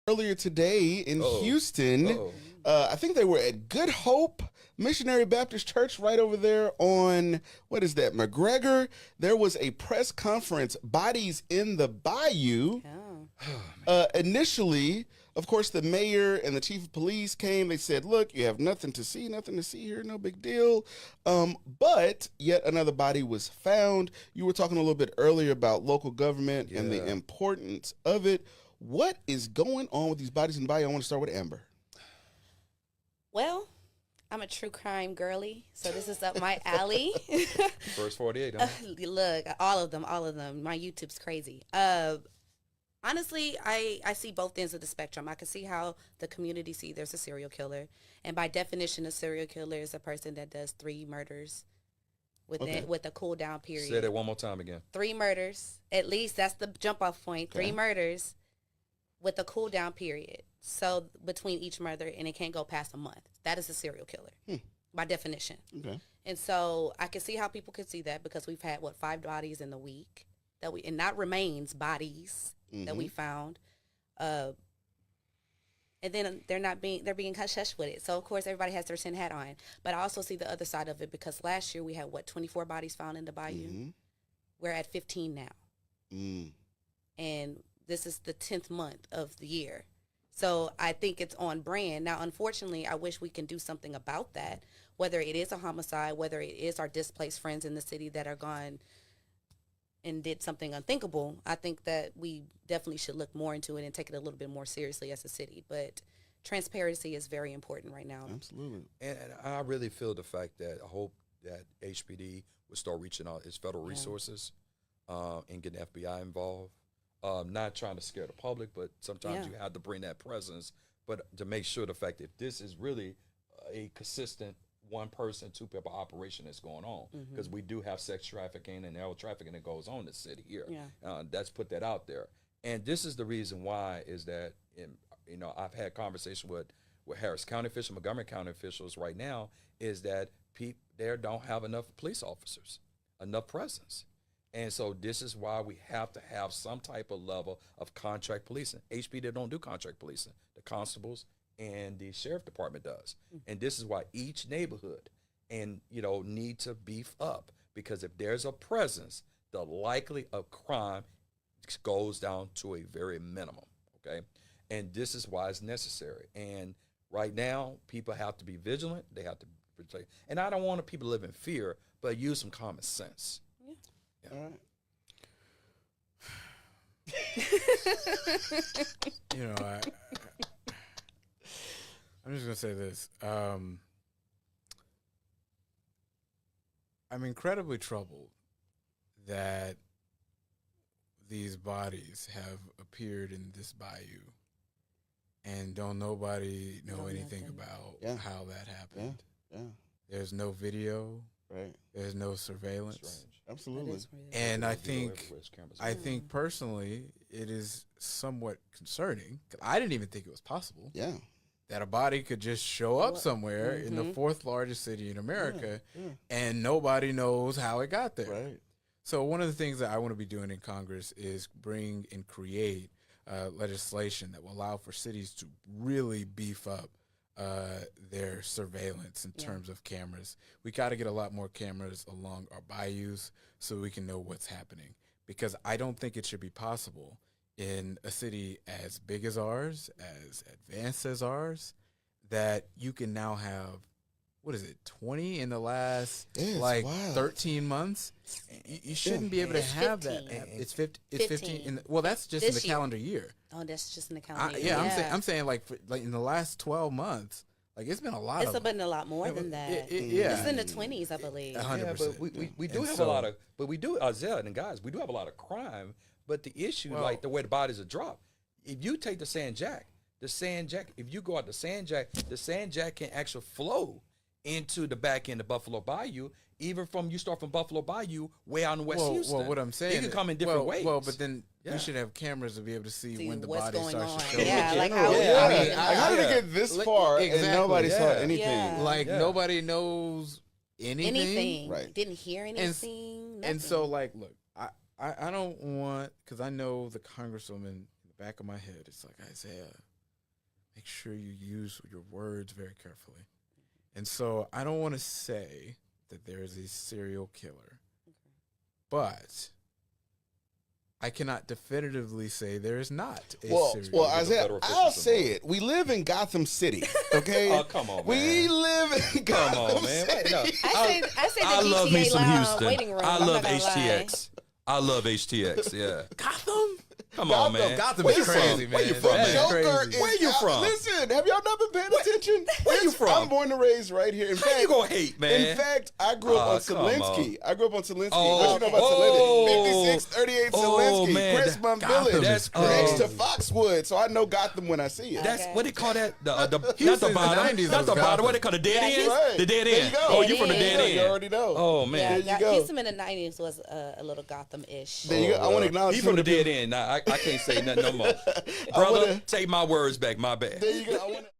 earlier today in Houston. I think they were at Good Hope Missionary Baptist Church right over there on, what is that, McGregor. There was a press conference, Bodies in the Bayou. Initially, of course, the mayor and the chief of police came. They said, look, you have nothing to see here, no big deal. But yet another body was found. You were talking a little bit earlier about local government and the importance of it. What is going on with these bodies in the bayou? I want to start with Amber. Well, I'm a true crime girly, so this is up my alley. First 48, huh? Look, all of them. My YouTube's crazy. Honestly, I see both ends of the spectrum. I can see how the community see there's a serial killer. And by definition, a serial killer is a person that does 3 murders with a cool down period. Say that one more time again. 3 murders. At least that's the jump off point. Okay. 3 murders with a cool down period. So between each murder, and it can't go past a month. That is a serial killer by definition. Okay. And so I can see how people could see that because we've had 5 bodies in the week and not remains, bodies that we found. And then they're being hush-hush with it. So of course everybody has their tin hat on. But I also see the other side of it because last year we had 24 bodies found in the bayou. We're at 15 now. And this is the 10th month of the year. So I think it's on brand. Now, unfortunately, I wish we can do something about that, whether it is a homicide, whether it is our displaced friends in the city that are gone and did something unthinkable. I think that we definitely should look more into it and take it a little bit more seriously as a city. But transparency is very important right now. Absolutely. And I really feel the fact that I hope that HPD would start reaching out its federal resources and getting FBI involved. Not trying to scare the public, but sometimes you have to bring that presence. But to make sure the fact that this is really a consistent 1 person, 2 people operation that's going on, because we do have sex trafficking and narrow trafficking that goes on in the city here. That's put that out there. And this is the reason why is that, I've had conversation with Harris County officials, Montgomery County officials right now, is that people there don't have enough police officers, enough presence. And so this is why we have to have some type of level of contract policing. HPD don't do contract policing. The constables and the sheriff department does. And this is why each neighborhood need to beef up, because if there's a presence, the likely of crime goes down to a very minimum, okay? And this is why it's necessary. And right now, people have to be vigilant. They have to protect. And I don't want people to live in fear, but use some common sense. All right. I'm just gonna say this. I'm incredibly troubled that these bodies have appeared in this bayou, and don't nobody know anything about how that happened. Yeah. There's no video. Right. There's no surveillance. Absolutely. And I think personally it is somewhat concerning. I didn't even think it was possible. Yeah. That a body could just show up somewhere in the 4th largest city in America and nobody knows how it got there. Right. So one of the things that I want to be doing in Congress is bring and create legislation that will allow for cities to really beef up their surveillance in terms of cameras. We got to get a lot more cameras along our bayous so we can know what's happening, because I don't think it should be possible in a city as big as ours, as advanced as ours, that you can now have, 20 in the last 13 months? You shouldn't be able to have 15. That. It's 15. That's just in the calendar year. Oh, that's just in the calendar year. I'm saying like in the last 12 months, it's been a lot. It's been a lot more than that. It's in the 20s, I believe. 100%. But we do have a lot of, Isaiah and guys, we do have a lot of crime. But the issue, the way the bodies are dropped, if you take the sand jack, if you go out the sand jack can actually flow into the back end of Buffalo Bayou, even you start from Buffalo Bayou way out in West Houston. Well, what I'm saying, it can come in different ways. Well, but then we should have cameras to be able to see when the body starts to show up. How did it get this far and nobody saw anything? Nobody knows anything. Right. Didn't hear anything. And so, look, I don't want, because I know the congresswoman in the back of my head, it's like, Isaiah, make sure you use your words very carefully. And so I don't want to say that there is a serial killer, but I cannot definitively say there is not a serial killer. Well, Isaiah, I'll say it. We live in Gotham City, okay? Oh, come on, man. We live in Gotham City. No. I say the I love me GTA some Lounge Houston. waiting room. I I'm love not gonna lie. HTX. I love HTX. Yeah. Gotham? Come on, man. Gotham Where is you crazy, from? man. Where you from, That man? is crazy. Where you from? Listen, have y'all not been paying attention? Where you from? I'm born and raised right here. In How fact, you gonna hate, man? In fact, I grew up on come Selinsky. I grew up on Selinsky. Oh, What you know about oh, 5638 oh, Selinsky, man. Christmas Gotham Village, is next to crazy. Foxwood. So I know Gotham when I see it. That's Okay. what they call that. Not the Houston in the bottom. 90s Not was the bottom. Gotham. What they call the dead Yeah, end? Right. The dead There end. you go. Oh, you from the Dead dead end. end? You already know. Oh man. There you go. Houston in the 90s was a little Gotham-ish. There you go. I want to acknowledge He some from the of the dead end. Nah, I can't say nothing no more. I Brother, wanna- take my words back. My bad. There you go. I want to.